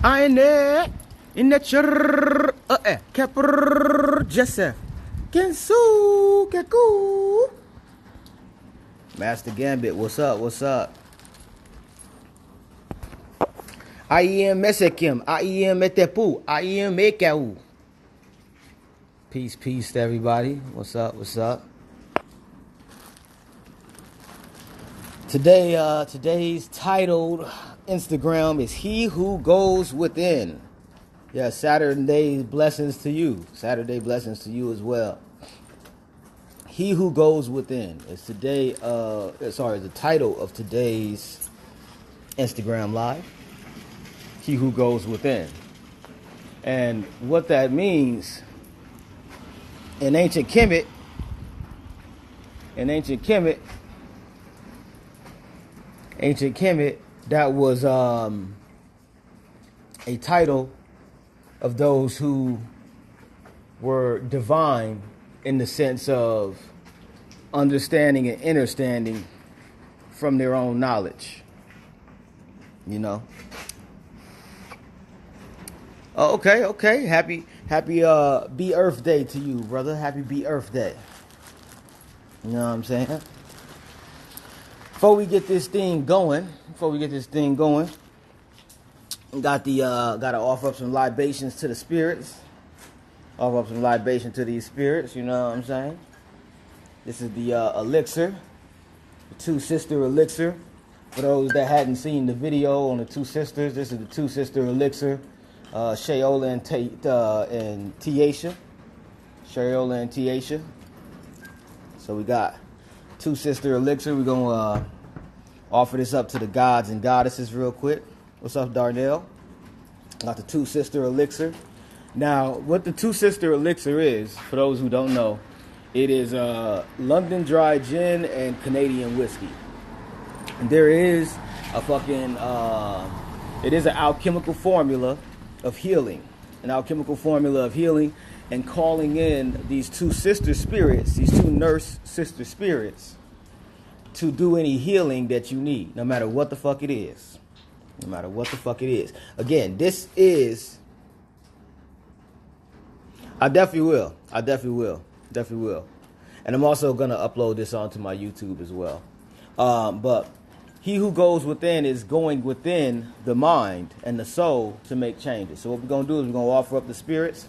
I ain't there in the churr. Kepper Jesse. Khensu Keku. Master Gambit, what's up? What's up? I am Mesekim. I am Metepu. I am Mekau. Peace, peace to everybody. What's up? What's up? Today's titled Instagram is He Who Goes Within. Yeah, Saturday blessings to you. Saturday blessings to you as well. He Who Goes Within is the title of today's Instagram Live. He Who Goes Within. And what that means in ancient Kemet, that was a title of those who were divine in the sense of understanding and understanding from their own knowledge. You know? Oh, okay. Happy Be Earth Day to you, brother. Happy Be Earth Day. You know what I'm saying? Before we get this thing going, gotta offer up some libations to the spirits. Offer up some libation to these spirits, you know what I'm saying? This is the elixir, the two sister elixir. For those that hadn't seen the video on the two sisters, this is the two sister elixir, Shayola and Tiasha. Shayola and Tiasha. So we got two sister elixir. We're gonna offer this up to the gods and goddesses real quick. What's up, Darnell? Got the two sister elixir. Now, what the two sister elixir is, for those who don't know, it is London dry gin and Canadian whiskey. And there is a it is an alchemical formula of healing. An alchemical formula of healing and calling in these two sister spirits, these two nurse sister spirits, to do any healing that you need, no matter what the fuck it is. No matter what the fuck it is. Again, this is... I definitely will. And I'm also going to upload this onto my YouTube as well. But he who goes within is going within the mind and the soul to make changes. So what we're going to do is we're going to offer up the spirits.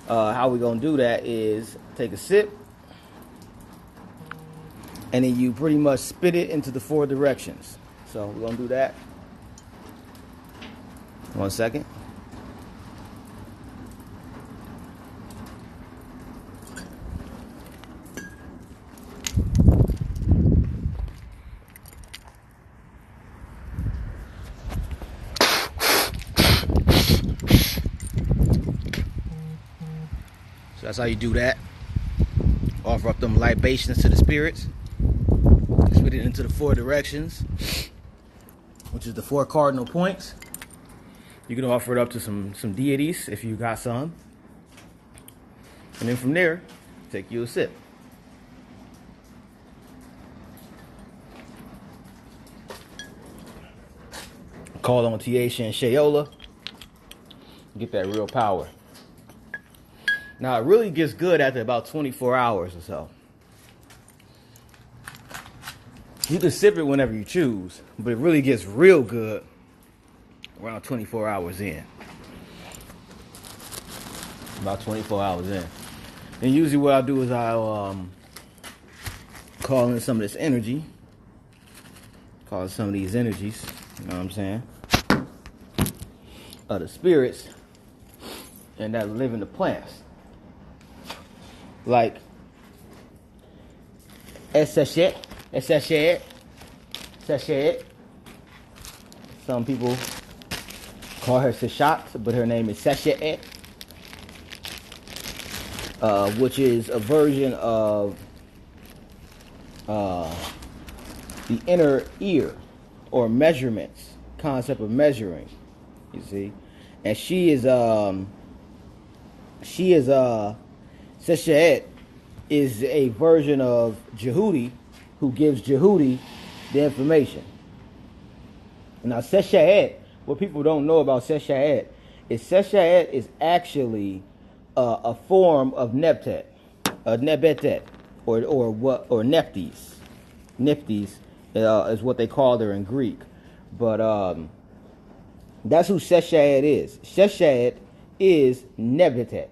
How we're going to do that is take a sip. And then you pretty much spit it into the four directions. So we're going to do that. 1 second. So that's how you do that. Offer up them libations to the spirits. Spit it into the four directions, which is the four cardinal points. You can offer it up to some deities if you got some. And then from there, take you a sip. Call on Tiasha and Shayola. Get that real power. Now, it really gets good after about 24 hours or so. You can sip it whenever you choose, but it really gets real good around 24 hours in. About 24 hours in. And usually what I do is I'll call in some of this energy. Call in some of these energies, you know what I'm saying? The spirits and that live in the plants. Like Sachet. Some people call her Sachat, but her name is Sachet, which is a version of the inner ear or measurements, concept of measuring. You see, and she is Sachet is a version of Jehudi, who gives Jehudi the information. Now, Seshaet, what people don't know about Seshaet is actually a form of Nebetet, or Nephthys. Nephthys is what they call her in Greek, but that's who Seshaet is. Seshaet is Nebetet,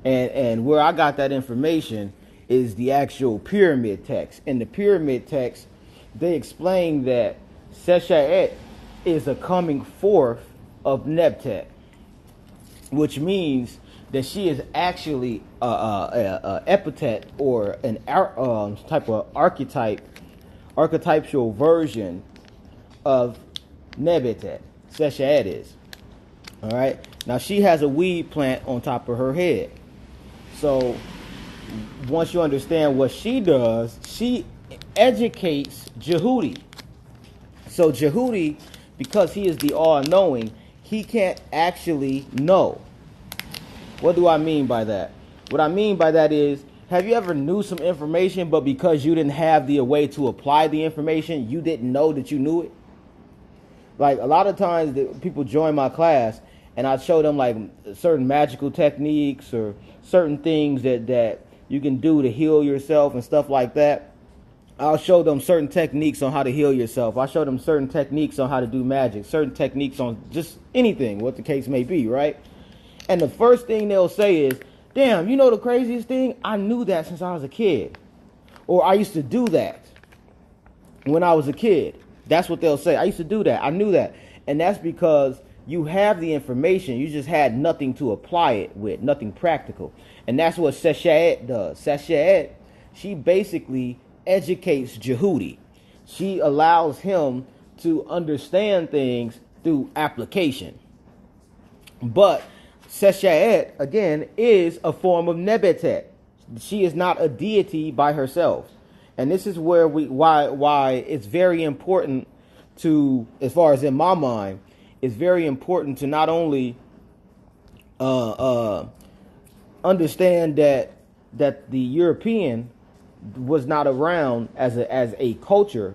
and where I got that information is the actual pyramid text. In the pyramid text, they explain that Seshaet is a coming forth of Nebetet, which means that she is actually a epithet or an type of archetypal version of Nebetet. Seshaet is. All right. Now she has a weed plant on top of her head. So once you understand what she does, she educates Jehudi. So Jehudi, because he is the all-knowing, he can't actually know. What do I mean by that? What I mean by that is, have you ever knew some information, but because you didn't have the way to apply the information, you didn't know that you knew it? Like, a lot of times people join my class, and I show them like certain magical techniques or certain things that you can do to heal yourself and stuff like that. I'll show them certain techniques on how to heal yourself. I'll show them certain techniques on how to do magic, certain techniques on just anything, what the case may be, right? And the first thing they'll say is, damn, you know the craziest thing? I knew that since I was a kid. Or I used to do that when I was a kid. That's what they'll say. I used to do that. I knew that. And that's because you have the information. You just had nothing to apply it with, nothing practical. And that's what Seshaet does. Seshaet, she basically educates Jehudi. She allows him to understand things through application. But Seshaet, again, is a form of Nebetet. She is not a deity by herself. And this is where why it's very important to, as far as in my mind, it's very important to not only understand that the European was not around as a culture,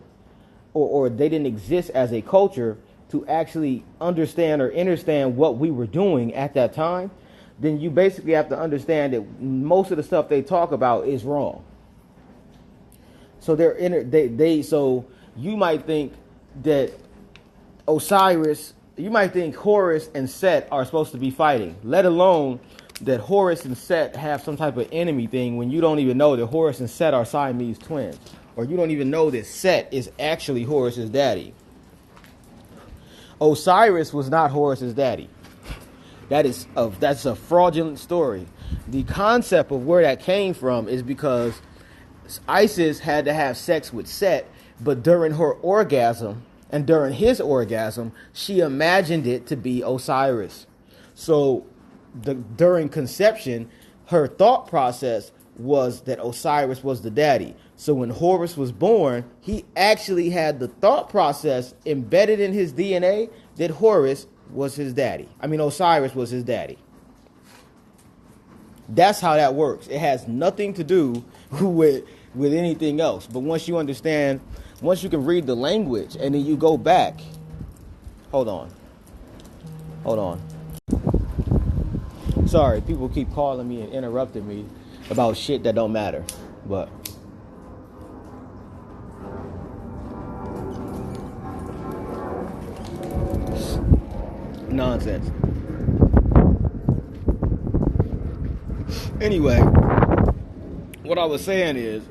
or they didn't exist as a culture to actually understand or understand what we were doing at that time, then you basically have to understand that most of the stuff they talk about is wrong. So so you might think that Osiris, you might think Horus and Set are supposed to be fighting, let alone that Horus and Set have some type of enemy thing, when you don't even know that Horus and Set are Siamese twins, or you don't even know that Set is actually Horus's daddy. Osiris was not Horus's daddy. That's a fraudulent story. The concept of where that came from is because Isis had to have sex with Set, but during her orgasm and during his orgasm, she imagined it to be Osiris. So during conception, her thought process was that Osiris was the daddy. So when Horus was born, he actually had the thought process embedded in his DNA that Horus was his daddy. I mean, Osiris was his daddy. That's how that works. It has nothing to do with anything else. But once you understand, once you can read the language, and then you go back. Hold on. Sorry, people keep calling me and interrupting me about shit that don't matter. But nonsense. Anyway, what I was saying is,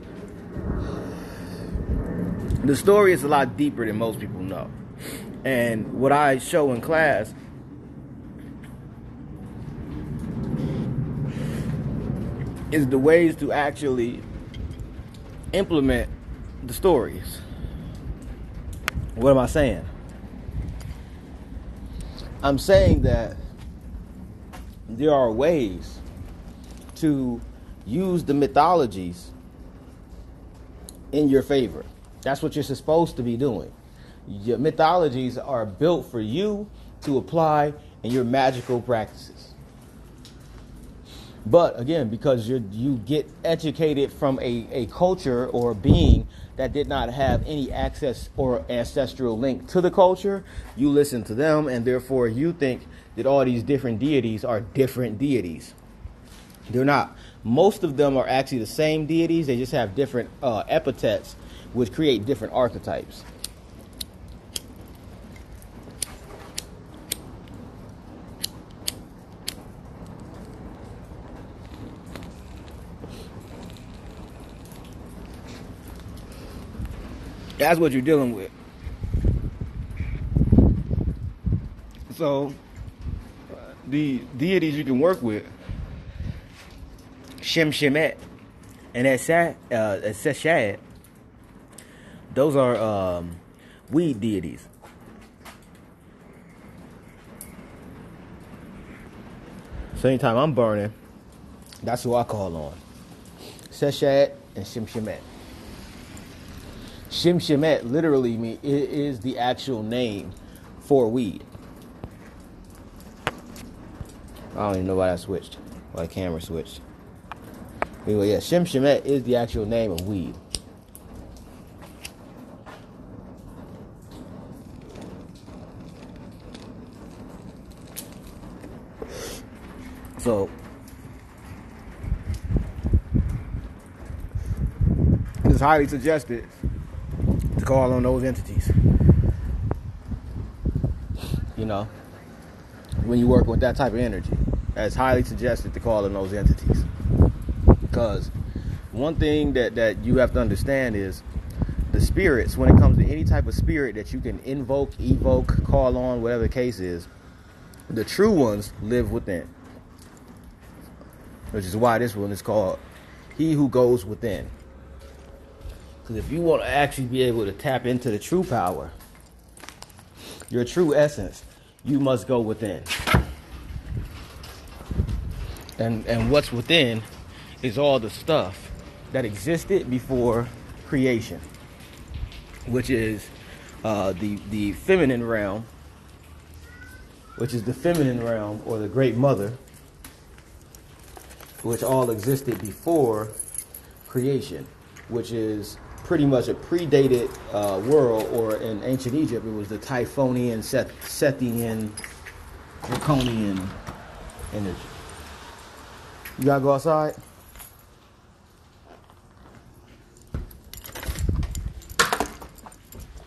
the story is a lot deeper than most people know. And what I show in class is the ways to actually implement the stories. What am I saying? I'm saying that there are ways to use the mythologies in your favor. That's what you're supposed to be doing. Your mythologies are built for you to apply in your magical practices. But again, because you get educated from a culture or a being that did not have any access or ancestral link to the culture, you listen to them, and therefore you think that all these different deities are different deities. They're not. Most of them are actually the same deities. They just have different epithets, which create different archetypes. That's what you're dealing with. So, the deities you can work with, Shimshimet and Seshad, those are weed deities. So anytime I'm burning, that's who I call on. Seshad and Shimshimet. Shimshimet literally is the actual name for weed. I don't even know why that switched. Why the camera switched. Anyway, yeah, Shimshimet is the actual name of weed. So, it's highly suggested to call on those entities. You know, when you work with that type of energy, it's highly suggested to call on those entities. Because one thing that you have to understand is the spirits, when it comes to any type of spirit that you can invoke, evoke, call on, whatever the case is, the true ones live within. Which is why this one is called He Who Goes Within. Because if you want to actually be able to tap into the true power, your true essence, you must go within. And what's within is all the stuff that existed before creation, which is the feminine realm, or the Great Mother, which all existed before creation, which is pretty much a predated world, or in ancient Egypt, it was the Typhonian, Sethian, Draconian energy. You gotta go outside?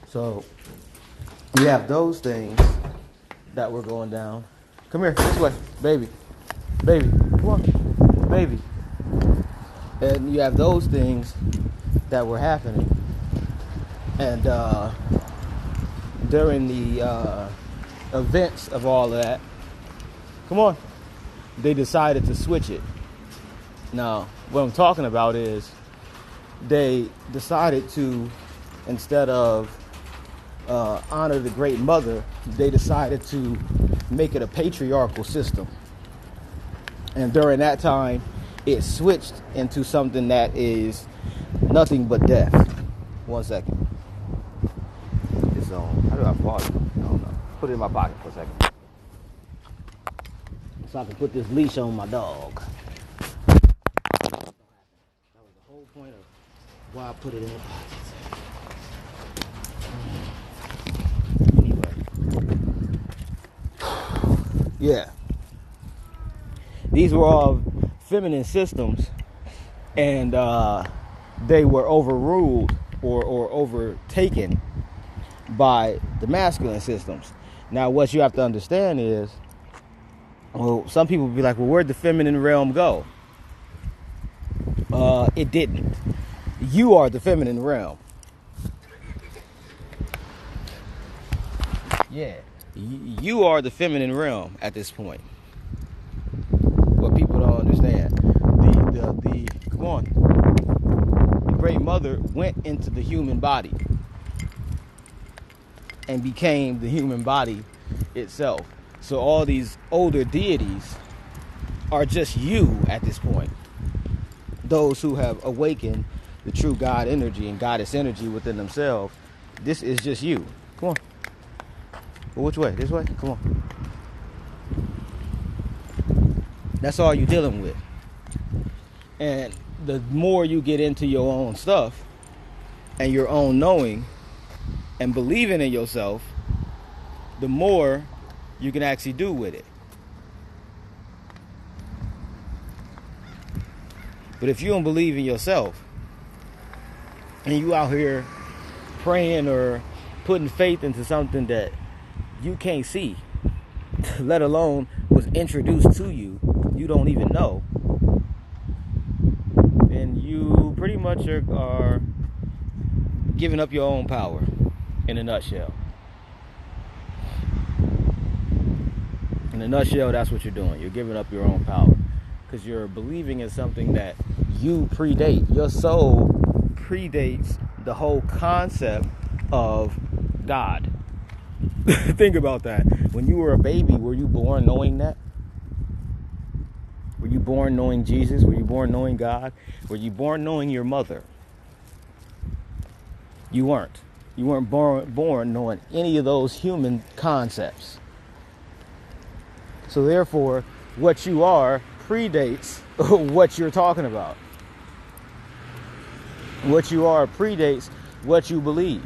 So, we have those things that were going down. Come here, this way, baby. Baby, come on, baby. And you have those things that were happening. And during the events of all of that, come on, they decided to switch it. Now, what I'm talking about is they decided to, instead of honor the Great Mother, they decided to make it a patriarchal system. And during that time, it switched into something that is nothing but death. 1 second. It's on. How do I pause it? I don't know. Put it in my pocket for a second, so I can put this leash on my dog. That was the whole point of why I put it in the pocket. Anyway. Yeah. These were all feminine systems, and they were overruled or overtaken by the masculine systems. Now, what you have to understand is, well, some people will be like, well, where'd the feminine realm go? It didn't. You are the feminine realm. Yeah. You are the feminine realm at this point. What people don't understand. Come on. The Great Mother went into the human body and became the human body itself. So all these older deities are just you at this point. Those who have awakened the true God energy and goddess energy within themselves. This is just you. Come on. Well, which way? This way? Come on. That's all you're dealing with. And the more you get into your own stuff, and your own knowing and believing in yourself, the more you can actually do with it. But if you don't believe in yourself and you out here praying or putting faith into something that you can't see, let alone was introduced to you, you don't even know, then you pretty much are giving up your own power in a nutshell. In a nutshell, that's what you're doing. You're giving up your own power because you're believing in something that you predate. Your soul predates the whole concept of God. Think about that. When you were a baby, were you born knowing that? Were you born knowing Jesus? Were you born knowing God? Were you born knowing your mother? You weren't. You weren't born knowing any of those human concepts. So therefore, what you are predates what you're talking about. What you are predates what you believe.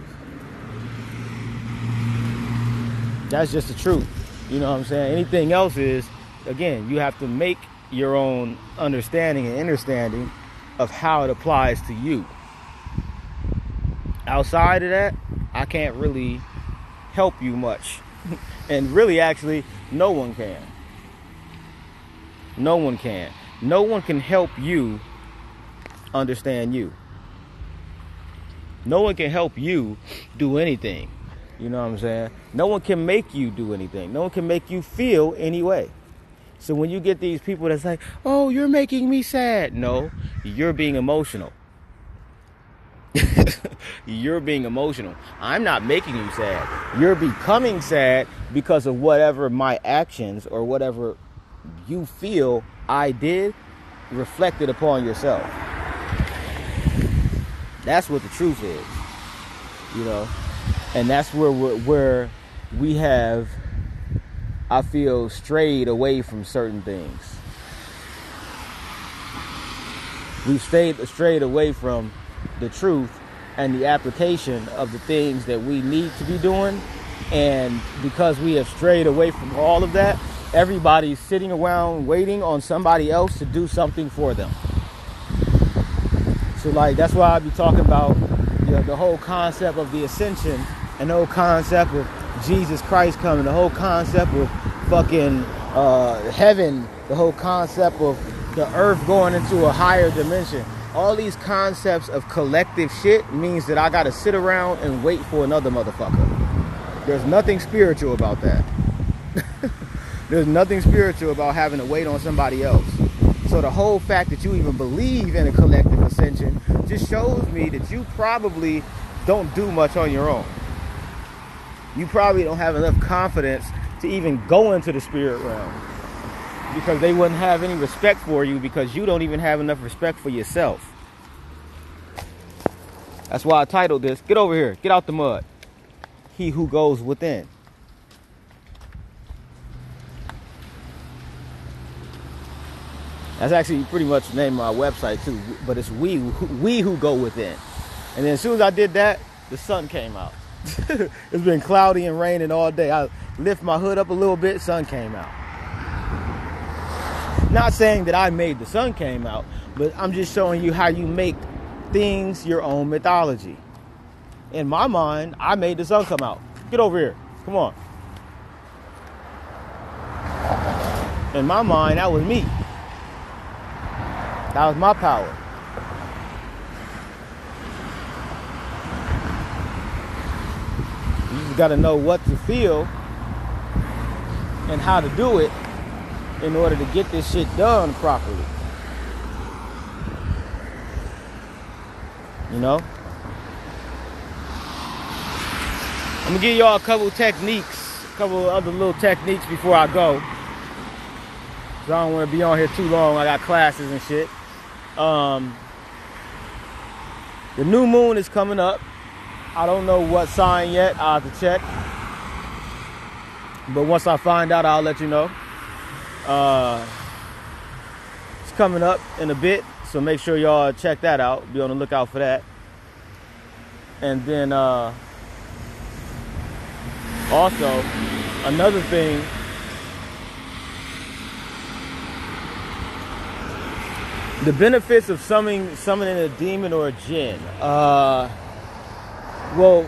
That's just the truth. You know what I'm saying? Anything else is, again, you have to make your own understanding and understanding of how it applies to you. Outside of that, I can't really help you much. And really, actually, no one can. No one can. No one can help you understand you. No one can help you do anything. You know what I'm saying? No one can make you do anything. No one can make you feel any way. So when you get these people that's like, oh, you're making me sad. No, you're being emotional. You're being emotional. I'm not making you sad. You're becoming sad because of whatever my actions or whatever you feel I did reflected upon yourself. That's what the truth is, you know, and that's where we have, I feel, strayed away from certain things. We've strayed away from the truth and the application of the things that we need to be doing, and because we have strayed away from all of that, everybody's sitting around waiting on somebody else to do something for them. So like, that's why I be talking about, you know, the whole concept of the Ascension and the whole concept of Jesus Christ coming, the whole concept of fucking heaven, the whole concept of the earth going into a higher dimension. All these concepts of collective shit means that I gotta sit around and wait for another motherfucker. There's nothing spiritual about that. There's nothing spiritual about having to wait on somebody else. So the whole fact that you even believe in a collective ascension just shows me that you probably don't do much on your own. You probably don't have enough confidence to even go into the spirit realm, because they wouldn't have any respect for you, because you don't even have enough respect for yourself. That's why I titled this, Get Over Here, Get Out the Mud. He who goes within. That's actually pretty much the name of my website too, but it's we who go within. And then as soon as I did that, the sun came out. It's been cloudy and raining all day. I lift my hood up a little bit, sun came out. Not saying that I made the sun came out, but I'm just showing you how you make things your own mythology. In my mind, I made the sun come out. Get over here. Come on. In my mind, that was me. That was my power. You just got to know what to feel and how to do it in order to get this shit done properly. You know? I'm going to give y'all a couple techniques, a couple other little techniques before I go. Because I don't want to be on here too long. I got classes and shit. The new moon is coming up. I don't know what sign yet. I'll have to check. But once I find out, I'll let you know. It's coming up in a bit, so make sure y'all check that out. Be on the lookout for that. And then also another thing, the benefits of summoning a demon or a jinn. Well,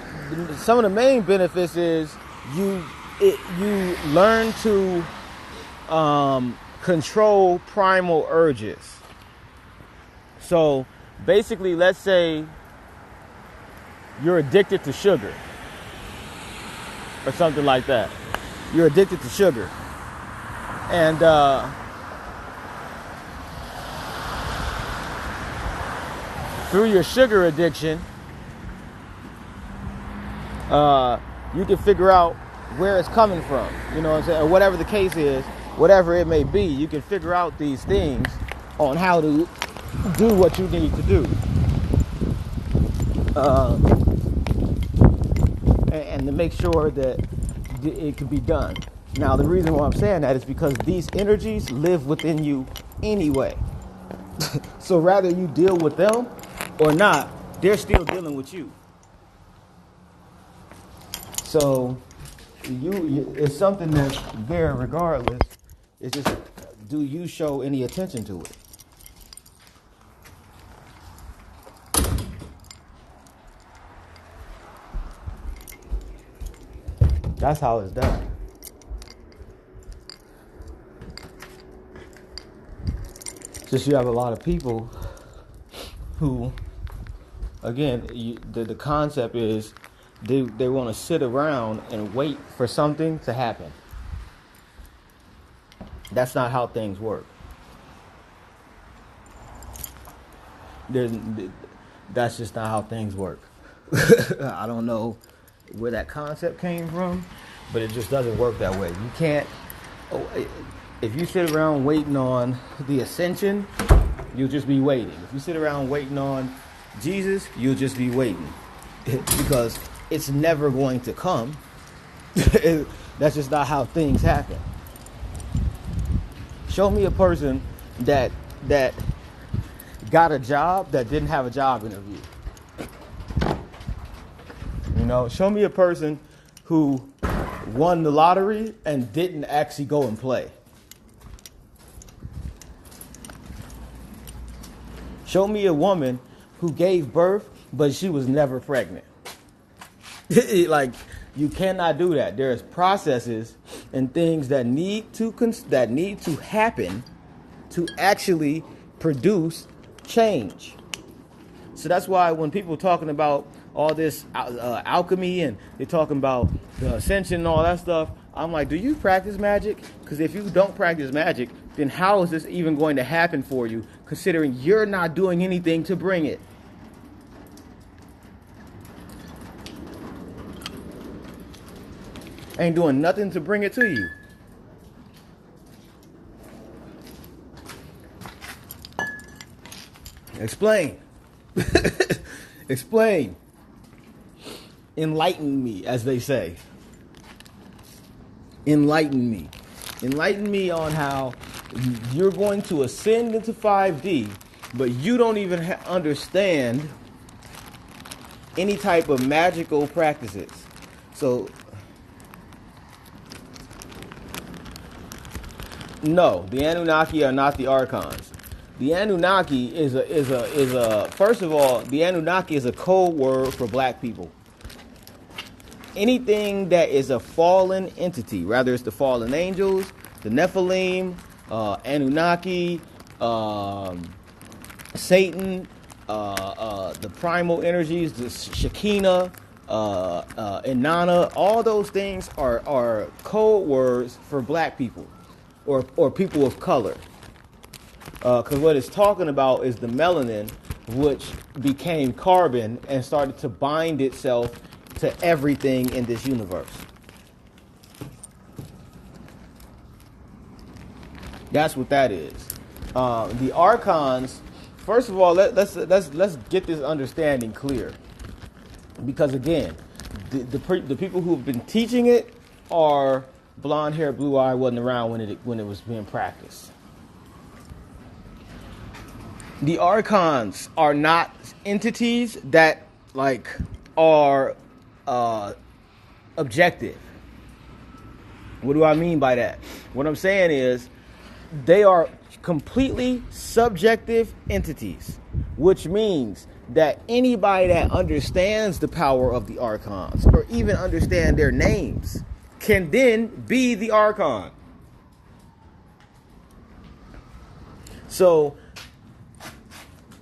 some of the main benefits is you learn to control primal urges. So basically, let's say you're addicted to sugar or something like that. You're addicted to sugar. And through your sugar addiction, you can figure out where it's coming from. You know what I'm saying? Or whatever the case is, whatever it may be, you can figure out these things on how to do what you need to do. And to make sure that it can be done. Now, the reason why I'm saying that is because these energies live within you anyway. So rather you deal with them or not, they're still dealing with you. So it's something that's there regardless. It's just, do you show any attention to it? That's how it's done. Just you have a lot of people who, again, the concept is they want to sit around and wait for something to happen. That's not how things work. That's just not how things work. I don't know where that concept came from, but it just doesn't work that way. You can't. If you sit around waiting on the Ascension, you'll just be waiting. If you sit around waiting on Jesus, you'll just be waiting. Because it's never going to come. That's just not how things happen. Show me a person that got a job that didn't have a job interview. You know, show me a person who won the lottery and didn't actually go and play. Show me a woman who gave birth, but she was never pregnant. Like, you cannot do that. There's processes and things that need to happen to actually produce change. So that's why when people are talking about all this alchemy and they're talking about the Ascension and all that stuff, I'm like, do you practice magic? Because if you don't practice magic, then how is this even going to happen for you, considering you're not doing anything to bring it? Ain't doing nothing to bring it to you. Explain. Explain. Enlighten me, as they say. Enlighten me. Enlighten me on how you're going to ascend into 5D, but you don't even understand any type of magical practices. So, no, the Anunnaki are not the Archons. The Anunnaki is a first of all, the Anunnaki is a code word for black people. Anything that is a fallen entity, rather it's the fallen angels, the Nephilim, Anunnaki, Satan, the primal energies, the Shekinah, Inanna, all those things are code words for black people or people of color. Because what it's talking about is the melanin, which became carbon and started to bind itself to everything in this universe. That's what that is. The Archons, first of all, let's get this understanding clear. Because again, the people who have been teaching it are blonde hair, blue eye, wasn't around when it was being practiced. The Archons are not entities that like are objective. What do I mean by that? What I'm saying is they are completely subjective entities, which means that anybody that understands the power of the Archons or even understand their names can then be the Archon. So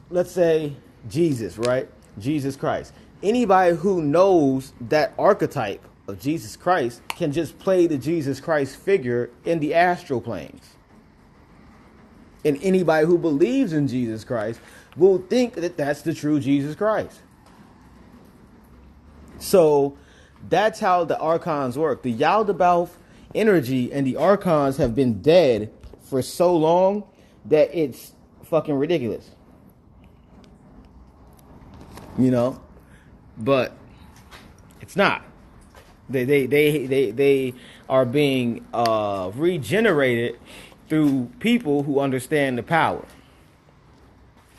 let's say Jesus, right? Jesus Christ. Anybody who knows that archetype of Jesus Christ can just play the Jesus Christ figure in the astral planes. And anybody who believes in Jesus Christ will think that that's the true Jesus Christ. So that's how the Archons work. The Yaldabaoth energy and the Archons have been dead for so long that it's fucking ridiculous. You know? But it's not. They are being regenerated through people who understand the power.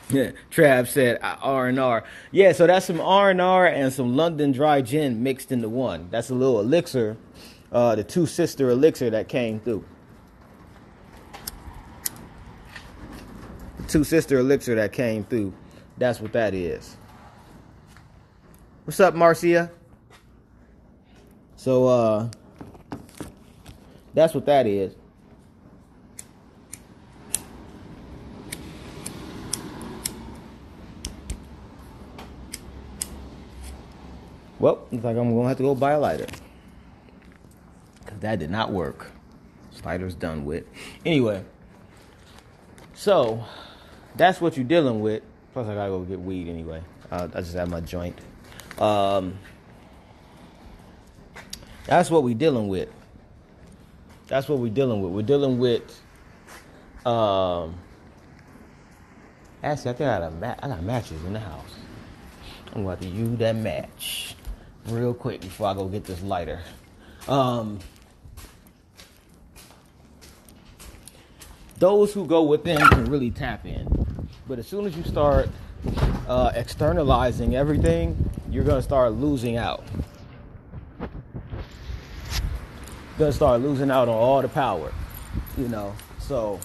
Yeah, Trav said R&R. Yeah, so that's some R&R and some London dry gin mixed into one. That's a little elixir, the two sister elixir that came through. The two sister elixir that came through. That's what that is. What's up, Marcia? So, that's what that is. Well, looks like I'm going to have to go buy a lighter. Because that did not work. This lighter's done with. Anyway. So, that's what you're dealing with. Plus, I got to go get weed anyway. I just have my joint. That's what we're dealing with. That's what we're dealing with. We're dealing with... Actually, I think I got matches in the house. I'm going to have to use that match real quick before I go get this lighter. Those who go within can really tap in. But as soon as you start externalizing everything, you're going to start losing out. You're going to start losing out on all the power. You know, so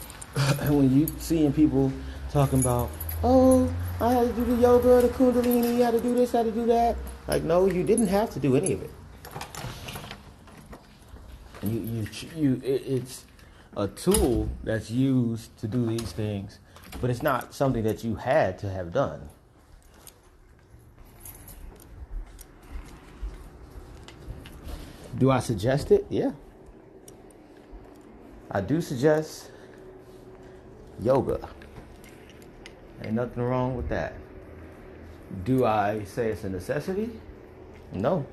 when you seeing people talking about, oh, I had to do the yoga, the kundalini, I had to do this, I had to do that. Like, no, you didn't have to do any of it. It's a tool that's used to do these things, but it's not something that you had to have done. Do I suggest it? Yeah. I do suggest yoga. Ain't nothing wrong with that. Do I say it's a necessity? No.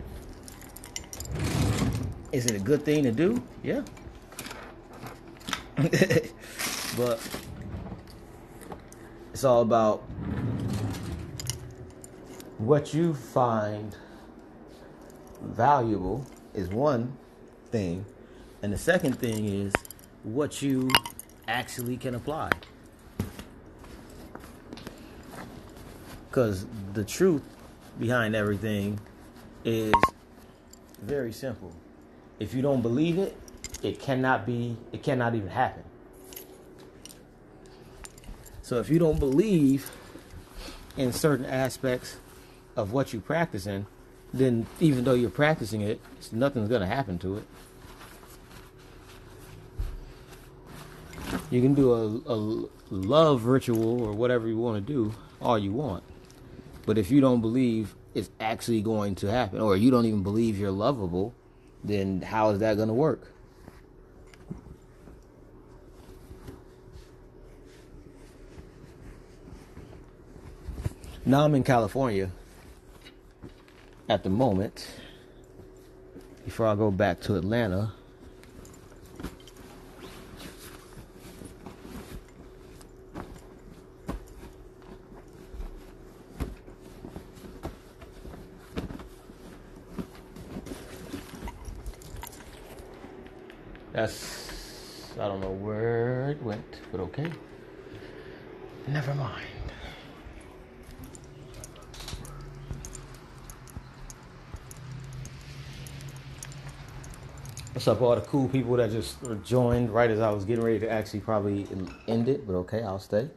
Is it a good thing to do? Yeah. But it's all about what you find valuable is one thing, and the second thing is what you actually can apply. Because the truth behind everything is very simple. If you don't believe it, it cannot even happen. So if you don't believe in certain aspects of what you're practicing, then even though you're practicing it, nothing's going to happen to it. You can do a love ritual or whatever you want to do, all you want. But if you don't believe it's actually going to happen, or you don't even believe you're lovable, then how is that going to work? Now I'm in California at the moment. Before I go back to Atlanta, I don't know where it went, but okay. Never mind. What's up, all the cool people that just joined right as I was getting ready to actually probably end it, but okay, I'll stay.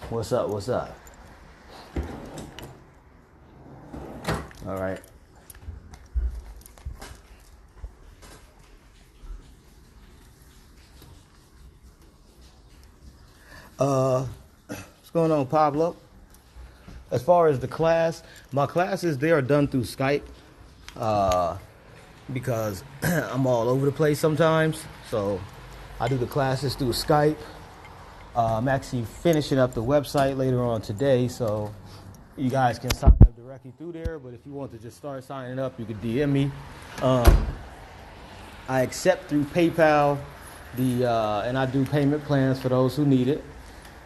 What's up? What's up? All right. What's going on, Pablo? As far as the class, my classes, they are done through Skype because I'm all over the place sometimes. So I do the classes through Skype. I'm actually finishing up the website later on today, so you guys can sign up directly through there. But if you want to just start signing up, you can DM me. I accept through PayPal, and I do payment plans for those who need it.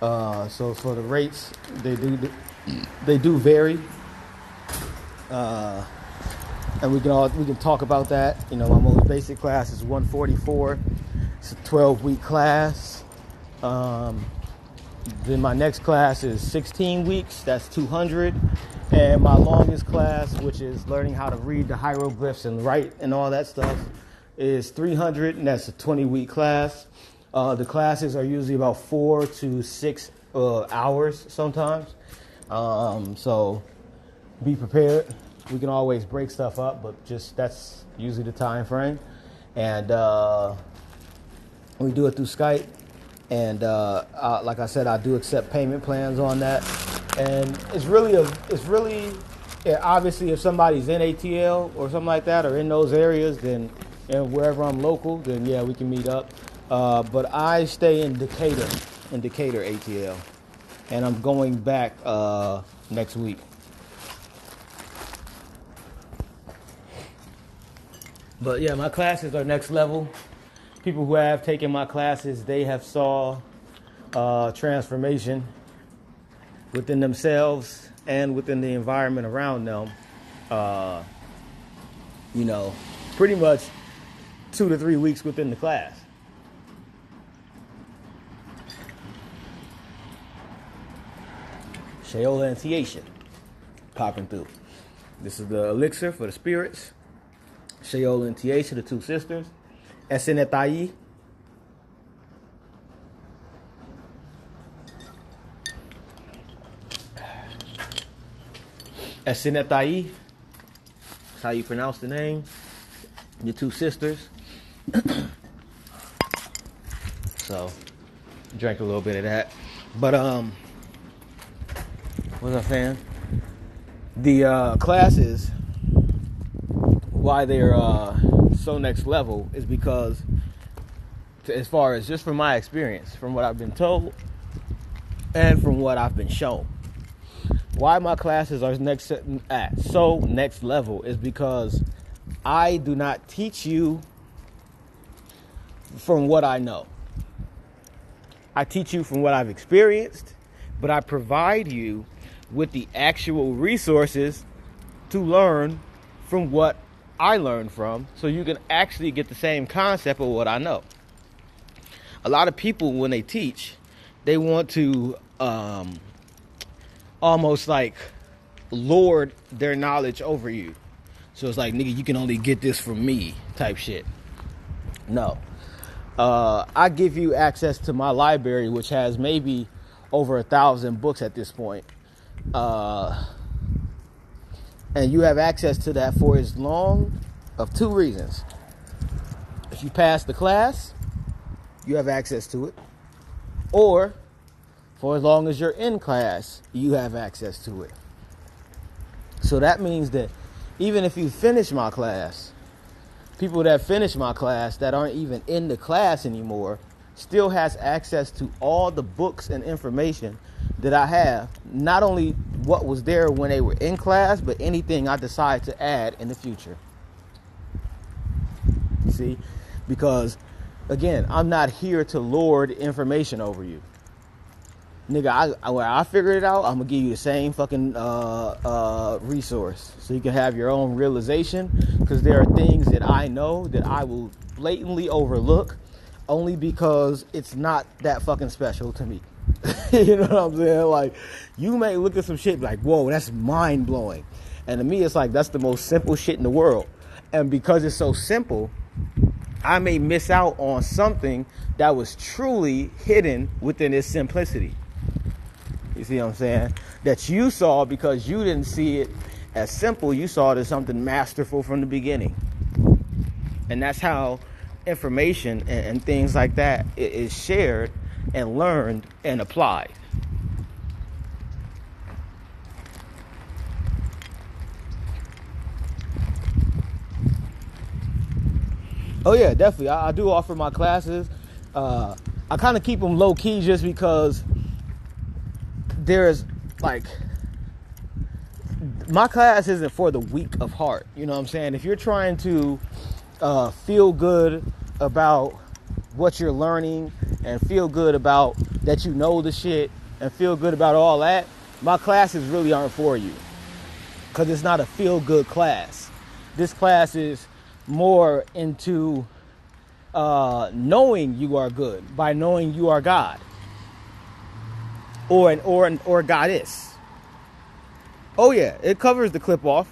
So for the rates, they do vary, and we can talk about that. You know, my most basic class is $144. It's a 12-week class. Then my next class is 16 weeks. That's $200. And my longest class, which is learning how to read the hieroglyphs and write and all that stuff, is $300, and that's a 20-week class. The classes are usually about 4 to 6 hours sometimes. So be prepared. We can always break stuff up, but just that's usually the time frame. And we do it through Skype. And like I said, I do accept payment plans on that. And it's really obviously if somebody's in ATL or something like that, or in those areas, then and wherever I'm local, then yeah, we can meet up. But I stay in Decatur ATL, and I'm going back next week. But yeah, my classes are next level. People who have taken my classes, they have saw transformation within themselves and within the environment around them. You know, pretty much 2 to 3 weeks within the class. Shayola initiation popping through. This is the elixir for the spirits. Shayola initiation, the two sisters. Esenetai. Esenetai. That's how you pronounce the name. Your two sisters. So, drank a little bit of that. But, what was I saying? The classes, why they're so next level is because, as far as just from my experience, from what I've been told, and from what I've been shown, why my classes are so next level is because I do not teach you from what I know. I teach you from what I've experienced, but I provide you with the actual resources to learn from what I learned from, so you can actually get the same concept of what I know. A lot of people, when they teach, they want to almost like lord their knowledge over you. So it's like, nigga, you can only get this from me type shit. No. I give you access to my library, which has maybe over 1,000 books at this point. And you have access to that for as long of 2 reasons. If you pass the class, you have access to it. Or, for as long as you're in class, you have access to it. So that means that even if you finish my class, people that finish my class that aren't even in the class anymore still has access to all the books and information that I have, not only what was there when they were in class, but anything I decide to add in the future. See? Because, again, I'm not here to lord information over you. Nigga, where I figured it out, I'm going to give you the same fucking resource. So you can have your own realization. Because there are things that I know that I will blatantly overlook only because it's not that fucking special to me. You know what I'm saying? Like, you may look at some shit like, whoa, that's mind-blowing. And to me, it's like, that's the most simple shit in the world. And because it's so simple, I may miss out on something that was truly hidden within its simplicity. You see what I'm saying? That you saw because you didn't see it as simple. You saw it as something masterful from the beginning. And that's how information and things like that is shared and learned and applied. Oh yeah, definitely. I do offer my classes. I kind of keep them low key just because there's like, my class isn't for the weak of heart. You know what I'm saying? If you're trying to feel good about what you're learning and feel good about that you know the shit and feel good about all that, my classes really aren't for you, because it's not a feel good class. This class is more into knowing you are good by knowing you are God or goddess. Oh yeah, it covers the clip off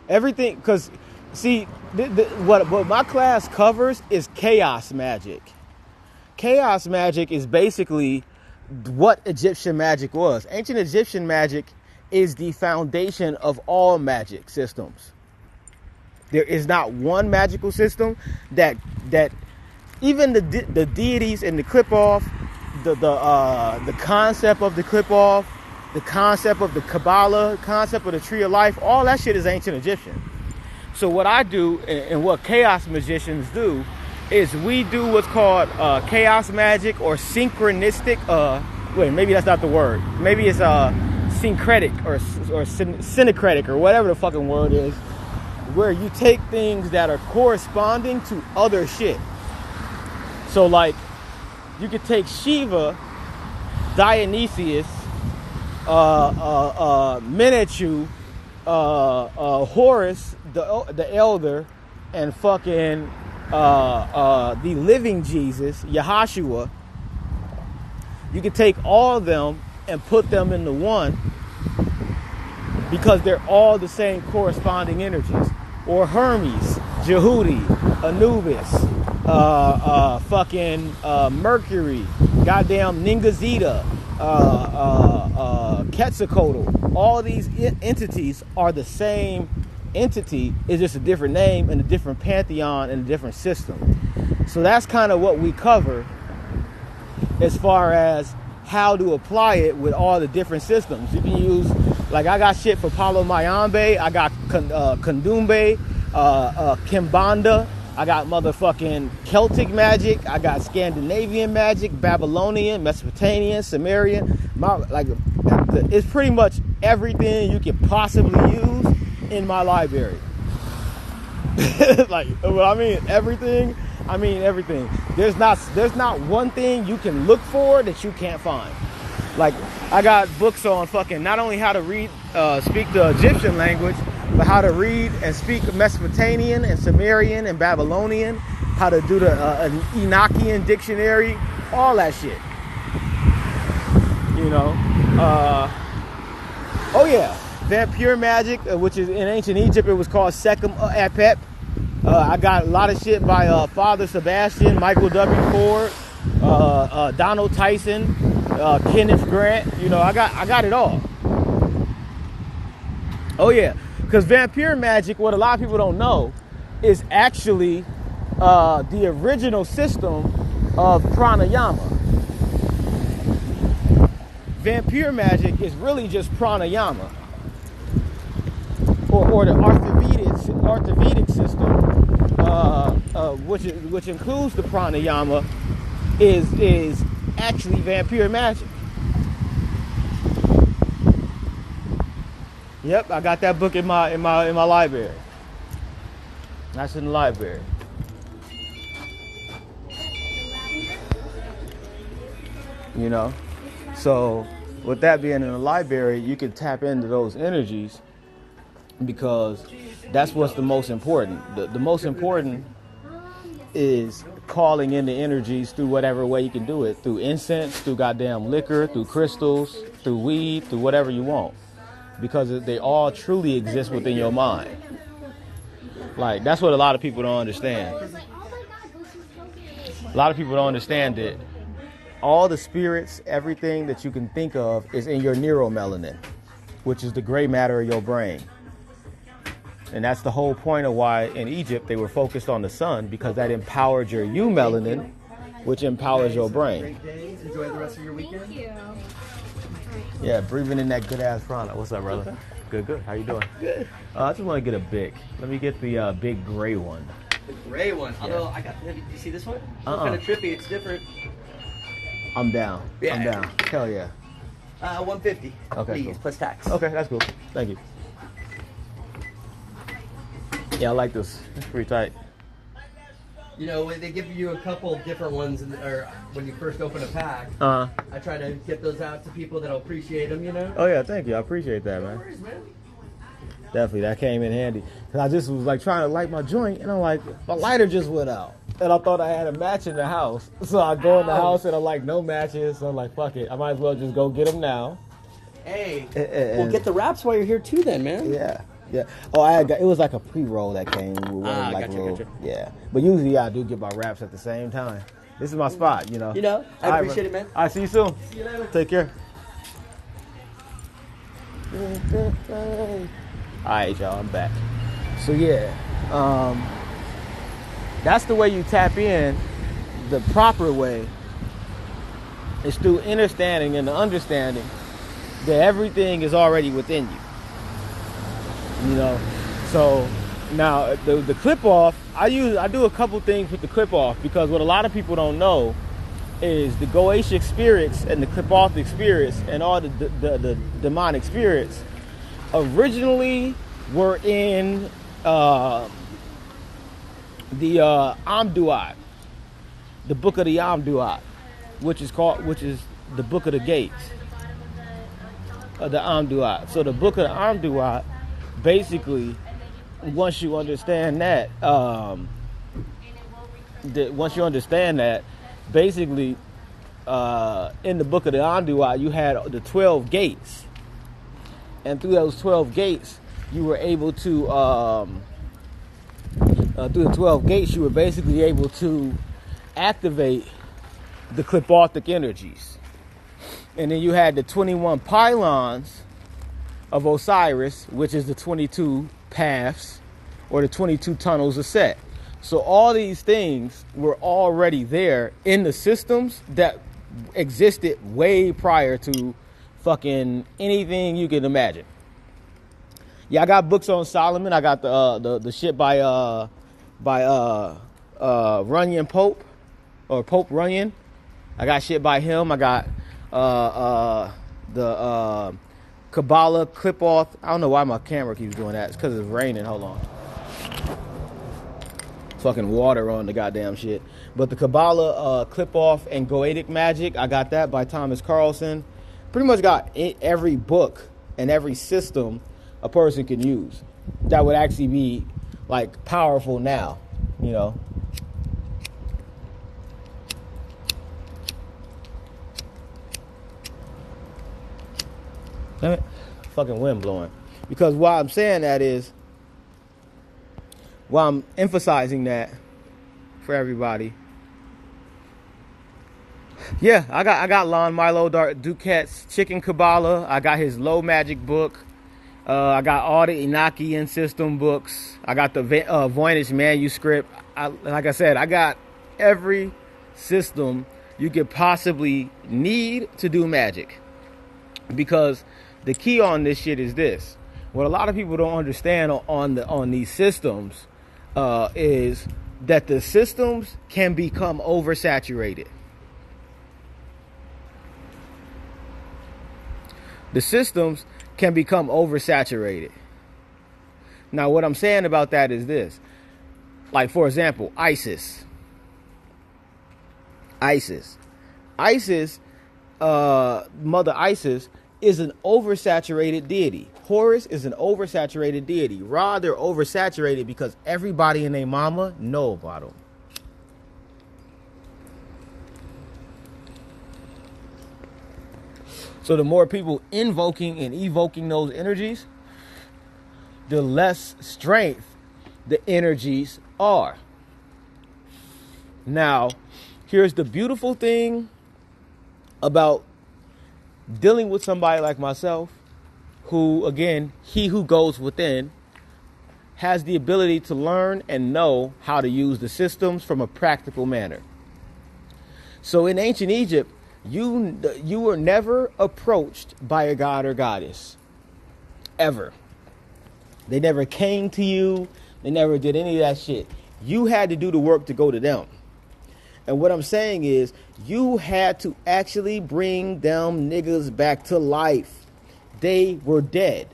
everything, because see, what my class covers is chaos magic. Chaos magic is basically what Egyptian magic was. Ancient Egyptian magic is the foundation of all magic systems. There is not one magical system that even the deities in the clip off, the concept of the clip off, the concept of the Kabbalah, concept of the tree of life, all that shit is ancient Egyptian. So what I do and what chaos magicians do is we do what's called chaos magic or synchronistic. Wait, maybe that's not the word. Maybe it's syncretic or syncretic or whatever the fucking word is, where you take things that are corresponding to other shit. So like, you could take Shiva, Dionysius, Menechu, Horus, the elder, and fucking the living Jesus, Yahashua. You can take all of them and put them into one, because they're all the same corresponding energies. Or Hermes, Jehudi, Anubis, fucking Mercury, goddamn Ningazita, Quetzalcoatl. All these entities are the same entity. It's just a different name and a different pantheon and a different system. So that's kind of what we cover as far as how to apply it with all the different systems. You can use, like, I got shit for Palo Mayombe, I got Kundumbe, Kimbanda, I got motherfucking Celtic magic, I got Scandinavian magic, Babylonian, Mesopotamian, Sumerian. It's pretty much everything you can possibly use in my library. Like, when I mean everything, I mean everything. There's not one thing you can look for that you can't find. Like, I got books on fucking not only how to read, speak the Egyptian language, but how to read and speak Mesopotamian and Sumerian and Babylonian, how to do the Enochian dictionary, all that shit. You know, oh yeah, Vampir magic, which is in ancient Egypt, it was called Sekhem Apep. I got a lot of shit by Father Sebastian, Michael W. Ford, Donald Tyson, Kenneth Grant. You know, I got it all. Oh yeah, because Vampir magic, what a lot of people don't know, is actually the original system of pranayama. Vampir magic is really just pranayama, or the Archivedic system, which includes the pranayama, is actually Vampir magic. Yep, I got that book in my library. That's in the library. You know, so with that being in the library, you can tap into those energies, because that's what's the most important. The most important is calling in the energies through whatever way you can do it. Through incense, through goddamn liquor, through crystals, through weed, through whatever you want. because they all truly exist within your mind. Like, that's what a lot of people don't understand. A lot of people don't understand that all the spirits, everything that you can think of is in your neuromelanin, which is the gray matter of your brain. And that's the whole point of why in Egypt they were focused on the sun, because that empowered your eumelanin, which empowers your brain. Enjoy the rest of your weekend. Thank you. Yeah, breathing in that good ass prana. What's up, brother? Good, good. How you doing? Good. I just want to get a big. Let me get the big gray one. The gray one. Although I got. You see this one? It's kind of trippy. It's different. I'm down. Yeah. I'm down. Hell yeah. 150. Okay, please, cool. plus tax. Okay, that's cool. Thank you. Yeah, I like this. It's pretty tight. You know, when they give you a couple different ones, or when you first open a pack, I try to get those out to people that'll appreciate them. You know. Oh yeah, thank you. I appreciate that, No man. worries, man. Definitely, that came in handy. Cause I just was like trying to light my joint, and I'm like, my lighter just went out, and I thought I had a match in the house. So I go in the house, and I'm like, no matches. So I'm like, fuck it, I might as well just go get them now. Hey, we'll get the wraps while you're here too, then, man. Yeah. Yeah. Oh, it was like a pre-roll that came with one like gotcha, little, gotcha. yeah. But usually I do get my wraps at the same time. This is my spot, you know. You know, I appreciate it, man. All right, see you soon. See you later. Take care. All right, y'all, I'm back. So yeah, that's the way you tap in. The proper way is through understanding and the understanding that everything is already within you. You know, so now the clip off, I do a couple things with the clip off, because what a lot of people don't know is the Goetic spirits and the clip-off spirits and all the demonic spirits originally were in the Amduat, the book of the Amduat, which is the book of the gates of the Amduat. So the book of the Amduat, basically, once you understand that, basically, in the book of the Amduat, you had the 12 gates, and through those 12 gates, you were able to, through the 12 gates, you were basically able to activate the clip-orthic energies. And then you had the 21 pylons of Osiris, which is the 22 paths or the 22 tunnels of Set. So all these things were already there in the systems that existed way prior to fucking anything you can imagine. Yeah, I got books on Solomon. I got the shit by Runyon Pope, or Pope Runyon. I got shit by him. I got the Kabbalah clip off. I don't know why my camera keeps doing that. It's because it's raining. Hold on. Fucking water on the goddamn shit. But the Kabbalah clip off and Goetic Magic, I got that by Thomas Carlson. Pretty much got every book and every system a person can use that would actually be like powerful now, you know. Damn it. Fucking wind blowing. Because why I'm saying that is, why I'm emphasizing that for everybody. Yeah, I got Lon Milo Duquette's Chicken Kabbalah. I got his Low Magic book. I got all the Enochian system books. I got the Voynich manuscript. Like I said, I got every system you could possibly need to do magic. Because the key on this shit is this. What a lot of people don't understand on these systems is that the systems can become oversaturated. The systems can become oversaturated. Now, what I'm saying about that is this. Like, for example, Isis, Mother Isis is an oversaturated deity. Horus is an oversaturated deity. Ra, they're oversaturated because everybody and their mama know about them. So the more people invoking and evoking those energies, the less strength the energies are. Now, here's the beautiful thing about dealing with somebody like myself, who, again, he who goes within has the ability to learn and know how to use the systems from a practical manner. So in ancient Egypt, you were never approached by a god or goddess, ever. They never came to you. They never did any of that shit. You had to do the work to go to them. And what I'm saying is, you had to actually bring them niggas back to life. They were dead.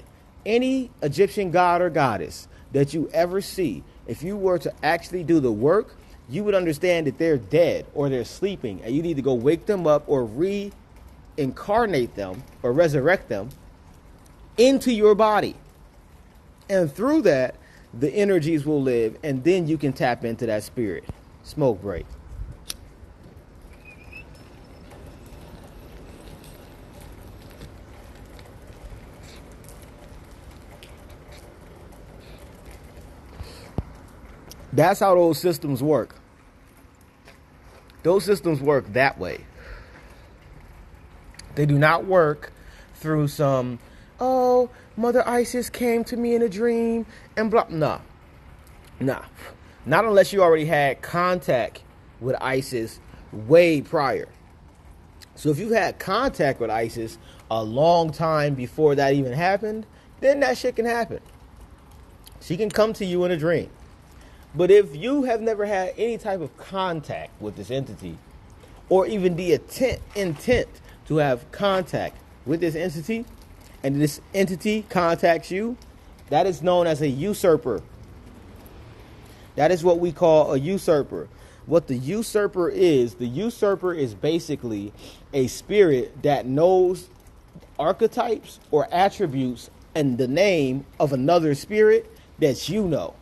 Any Egyptian god or goddess that you ever see, if you were to actually do the work, you would understand that they're dead or they're sleeping, and you need to go wake them up or reincarnate them or resurrect them into your body. And through that, the energies will live, and then you can tap into that spirit. Smoke break. That's how those systems work. Those systems work that way. They do not work through some, oh, Mother Isis came to me in a dream and blah. Nah. Not unless you already had contact with Isis way prior. So if you had contact with Isis a long time before that even happened, then that shit can happen. She can come to you in a dream. But if you have never had any type of contact with this entity, or even the intent to have contact with this entity, and this entity contacts you, that is known as a usurper. That is what we call a usurper. What the usurper is basically a spirit that knows archetypes or attributes and the name of another spirit that you know.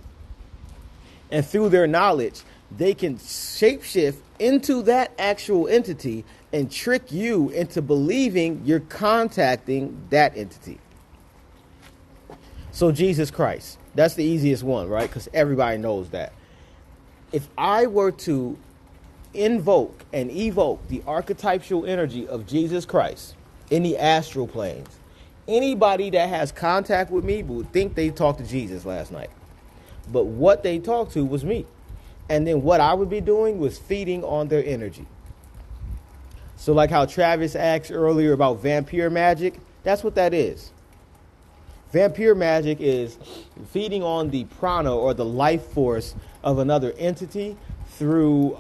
And through their knowledge, they can shapeshift into that actual entity and trick you into believing you're contacting that entity. So Jesus Christ, that's the easiest one, right? Because everybody knows that. If I were to invoke and evoke the archetypal energy of Jesus Christ in the astral planes, anybody that has contact with me would think they talked to Jesus last night. But what they talked to was me. And then what I would be doing was feeding on their energy. So like how Travis asked earlier about vampire magic, that's what that is. Vampire magic is feeding on the prana or the life force of another entity through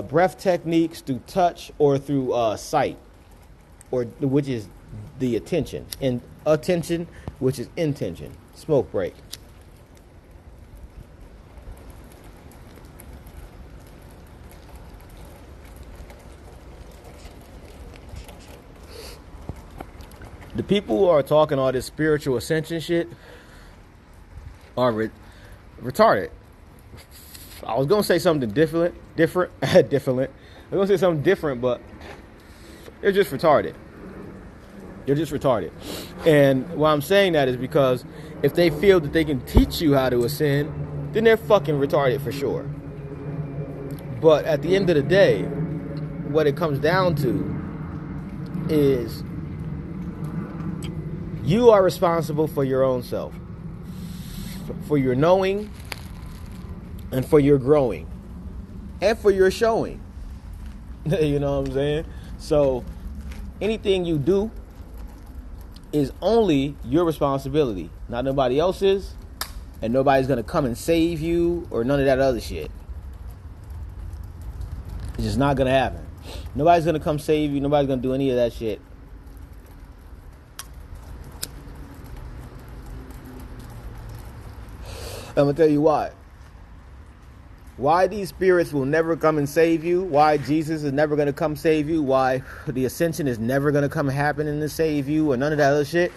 breath techniques, through touch, or through sight, or which is the attention, and attention, which is intention. Smoke break. The people who are talking all this spiritual ascension shit are retarded. I was gonna say something different. I was gonna say something different, but they're just retarded. And why I'm saying that is because if they feel that they can teach you how to ascend, then they're fucking retarded for sure. But at the end of the day, what it comes down to is you are responsible for your own self, for your knowing, and for your growing, and for your showing. You know what I'm saying? So anything you do is only your responsibility, not nobody else's, and nobody's going to come and save you or none of that other shit. It's just not going to happen. Nobody's going to come save you. Nobody's going to do any of that shit. I'm going to tell you why. Why these spirits will never come and save you. Why Jesus is never going to come save you. Why the ascension is never going to come happen and to save you or none of that other shit.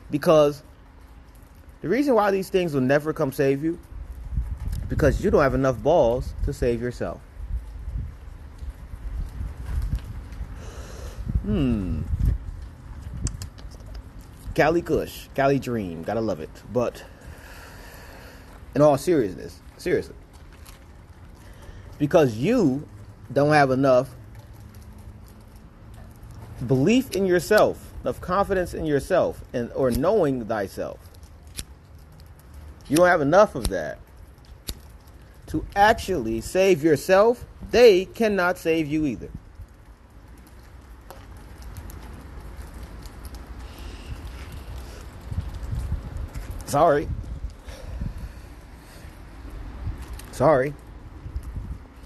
Because the reason why these things will never come save you, because you don't have enough balls to save yourself. Cali Kush, Cali Dream, gotta love it. But in all seriousness, seriously, because you don't have enough belief in yourself, enough confidence in yourself, and or knowing thyself. You don't have enough of that to actually save yourself. They cannot save you either. Sorry.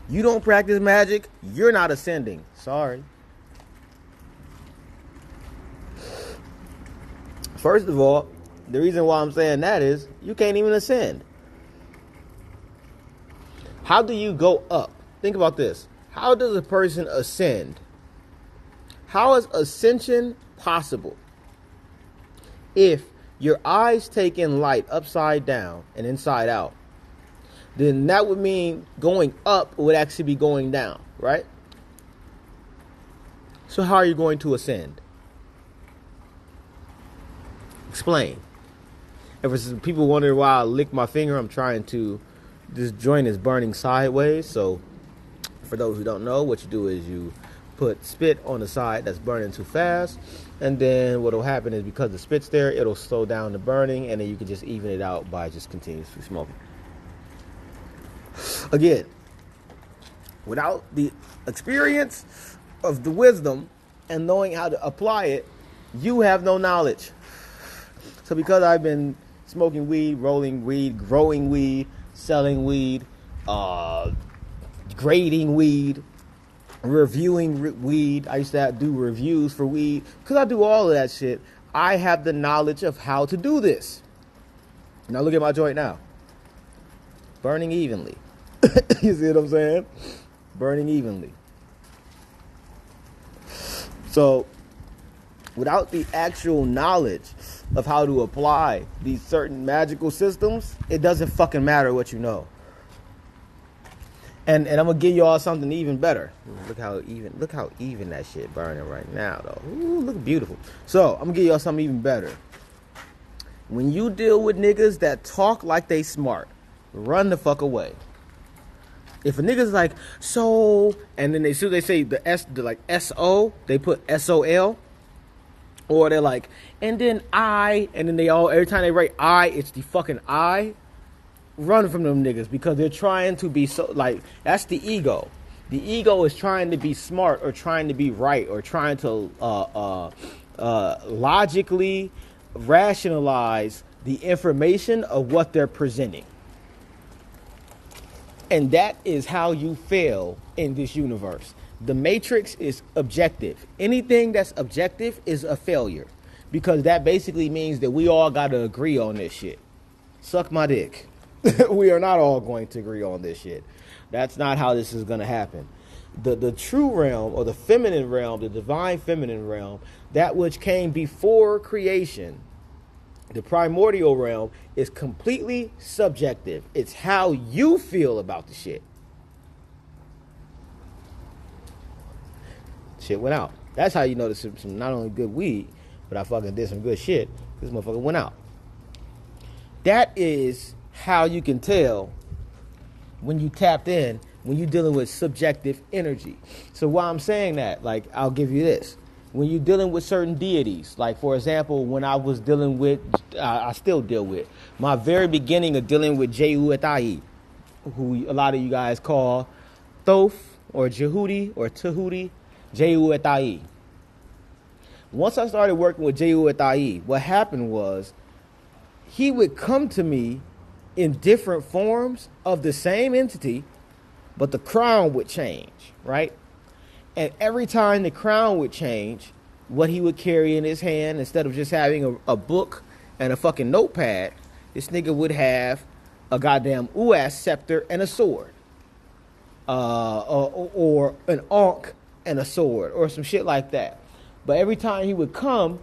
You don't practice magic, you're not ascending. Sorry. First of all, the reason why I'm saying that is you can't even ascend. How do you go up? Think about this. How does a person ascend? How is ascension possible? If your eyes take in light upside down and inside out, then that would mean going up would actually be going down, right? So how are you going to ascend? Explain. If people wonder why I lick my finger, I'm trying to, this joint is burning sideways. So for those who don't know, what you do is you put spit on the side that's burning too fast, and then what will happen is because the spit's there, it'll slow down the burning, and then you can just even it out by just continuously smoking. Again, without the experience of the wisdom and knowing how to apply it, you have no knowledge. So because I've been smoking weed, rolling weed, growing weed, selling weed, grading weed, reviewing weed. I used to do reviews for weed. Because I do all of that shit, I have the knowledge of how to do this. Now look at my joint now. Burning evenly. You see what I'm saying? Burning evenly. So, without the actual knowledge of how to apply these certain magical systems, it doesn't fucking matter what you know. And I'm gonna give y'all something even better. Look how even that shit burning right now, though. Ooh, look beautiful. So I'm gonna give y'all something even better. When you deal with niggas that talk like they smart, run the fuck away. If a nigga's like, so, and then they say the S, they're like S-O, they put S-O-L, or they're like, and then I, and then they all, every time they write I, it's the fucking I. Run from them niggas, because they're trying to be so, like, that's the ego. The ego is trying to be smart or trying to be right or trying to logically rationalize the information of what they're presenting. And that is how you fail in this universe. The matrix is objective. Anything that's objective is a failure, because that basically means that we all got to agree on this shit. Suck my dick. We are not all going to agree on this shit. That's not how this is going to happen. The true realm, or the feminine realm, the divine feminine realm, that which came before creation, the primordial realm, is completely subjective. It's how you feel about the shit. Shit went out. That's how you know this is some not only good weed, but I fucking did some good shit. This motherfucker went out. That is how you can tell when you tapped in, when you're dealing with subjective energy. So why I'm saying that, like, I'll give you this. When you're dealing with certain deities, like, for example, when I was dealing with, I still deal with, my very beginning of dealing with Jehu-Etai, who a lot of you guys call Thoth, or Jehudi, or Tahuti, Jehu-Etai. Once I started working with Jehu-Etai, what happened was, he would come to me in different forms of the same entity, but the crown would change, right? And every time the crown would change, what he would carry in his hand, instead of just having a book and a fucking notepad, this nigga would have a goddamn Uas scepter and a sword. Or an Ankh and a sword, or some shit like that. But every time he would come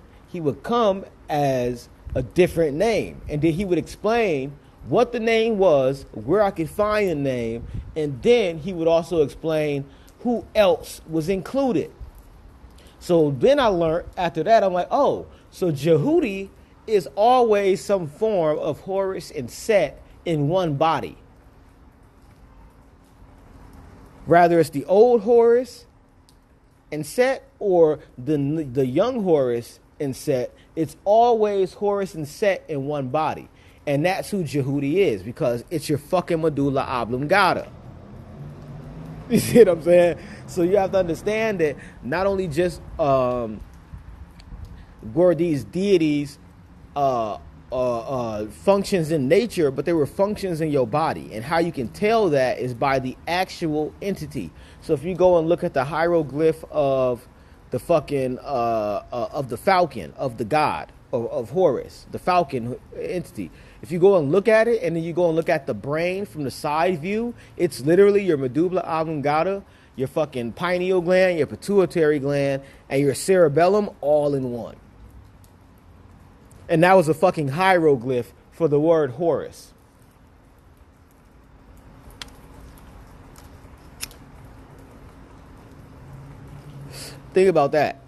as a different name. And then he would explain what the name was, where I could find the name, and then he would also explain who else was included. So then I learned after that, I'm like, oh, so Jehudi is always some form of Horus and Set in one body. Rather it's the old Horus and Set or the young Horus and Set, it's always Horus and Set in one body. And that's who Jehudi is, because it's your fucking medulla oblongata. You see what I'm saying? So you have to understand that not only just were these deities functions in nature, but they were functions in your body. And how you can tell that is by the actual entity. So if you go and look at the hieroglyph of the fucking of the falcon of the god of Horus, the falcon entity. If you go and look at it, and then you go and look at the brain from the side view, it's literally your medulla oblongata, your fucking pineal gland, your pituitary gland, and your cerebellum all in one. And that was a fucking hieroglyph for the word Horus. Think about that.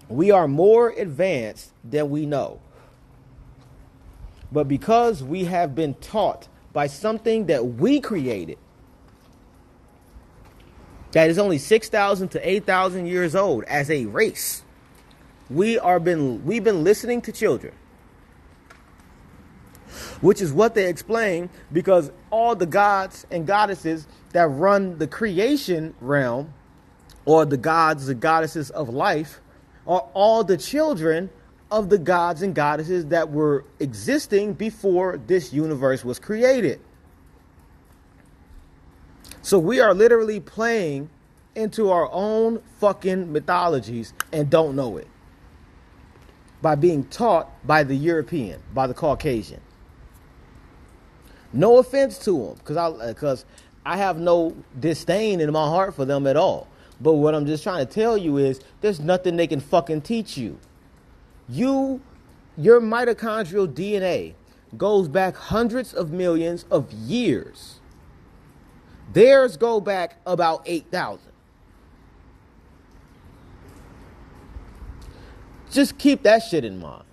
We are more advanced than we know. But because we have been taught by something that we created, that is only 6,000 to 8,000 years old as a race, we've been listening to children. Which is what they explain, because all the gods and goddesses that run the creation realm, or the gods and goddesses of life, are all the children of the gods and goddesses that were existing before this universe was created. So we are literally playing into our own fucking mythologies and don't know it, by being taught by the European, by the Caucasian. No offense to them, because I have no disdain in my heart for them at all. But what I'm just trying to tell you is there's nothing they can fucking teach you. Your mitochondrial DNA goes back hundreds of millions of years. Theirs go back about 8,000. Just keep that shit in mind.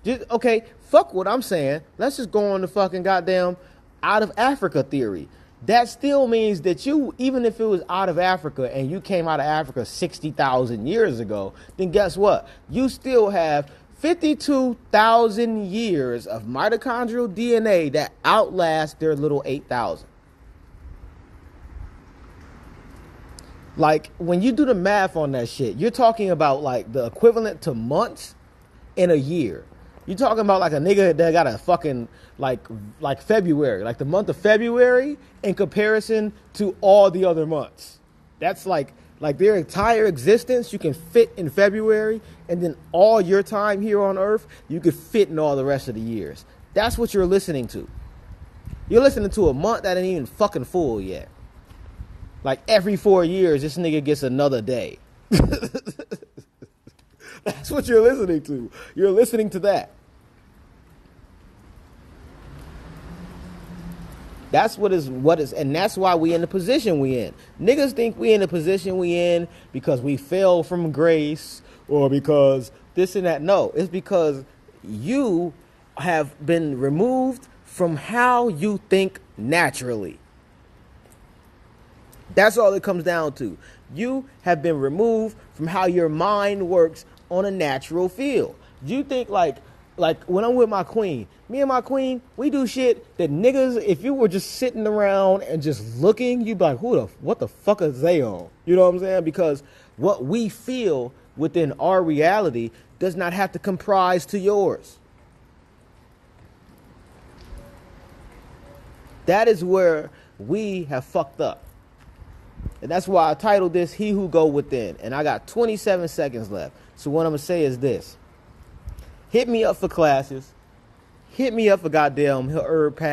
Okay, fuck what I'm saying. Let's just go on the fucking goddamn out of Africa theory. That still means that you, even if it was out of Africa and you came out of Africa 60,000 years ago, then guess what? You still have 52,000 years of mitochondrial DNA that outlast their little 8,000. Like, when you do the math on that shit, you're talking about like the equivalent to months in a year. You're talking about like a nigga that got a fucking like February, like the month of February in comparison to all the other months. That's like their entire existence you can fit in February, and then all your time here on Earth you could fit in all the rest of the years. That's what you're listening to. You're listening to a month that ain't even fucking full yet. Like every 4 years, this nigga gets another day. That's what you're listening to. You're listening to that. That's what is, and that's why we in the position we in. Niggas think we in the position we in because we fell from grace or because this and that. No, it's because you have been removed from how you think naturally. That's all it comes down to. You have been removed from how your mind works on a natural field. You think like when I'm with my queen, me and my queen, we do shit that niggas, if you were just sitting around and just looking, you'd be like, what the fuck is they on? You know what I'm saying? Because what we feel within our reality does not have to comprise to yours. That is where we have fucked up. And that's why I titled this, He Who Go Within. And I got 27 seconds left. So what I'm going to say is this. Hit me up for classes. Hit me up for goddamn herb pack.